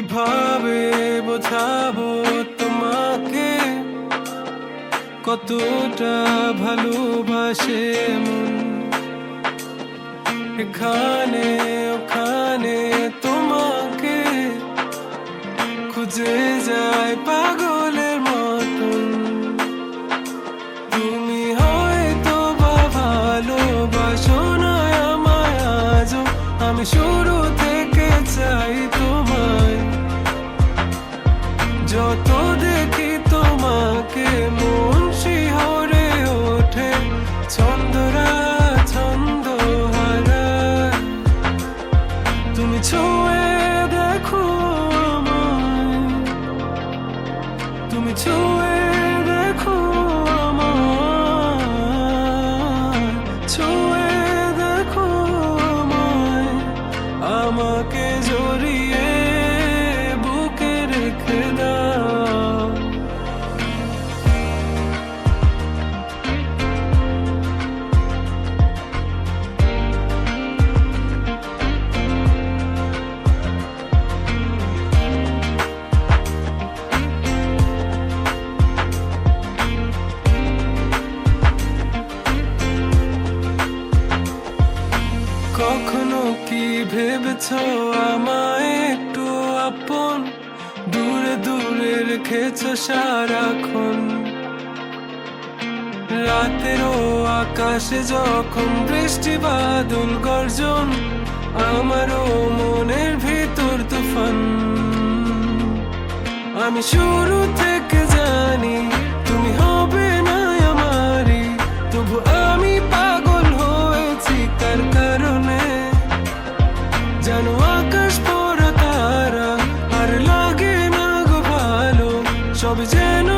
কিভাবে বোঝাবো তোমাকে কতটা ভালোবাসে মন। এখানে ওখানে তোমাকে খুঁজে যায় পাগলের মতন। তুমি হয়তো বা ভালোবাসো না আমায় আজও, আমি শুরু থেকে চাই তোমায়। যত দেখি তোমাকে মন শিহরে ওঠে, ছন্দরা ছন্দ হারায়। তুমি ছুঁয়ে দেখো আমায়, তুমি ছুঁয়ে দেখো আমায়, ছুঁয়ে দেখো আমায়। আমাকে জড়িয়ে বুকে রেখে দাও। কখনো কি ভেবেছো আমায় একটু আপন, দূরে দূরে রেখেছো সারাক্ষণ। রাতেরও আকাশে যখন বৃষ্টি বাদল গর্জন, আমারও মনের ভিতর তুফান। আমি শুরু থেকে জানি তুমি হবে না আমারই, তবু আমি পাগল হয়েছি তার কারণে। জানো আকাশ পড়া তারা আর লাগে না গো ভালো, সব যেন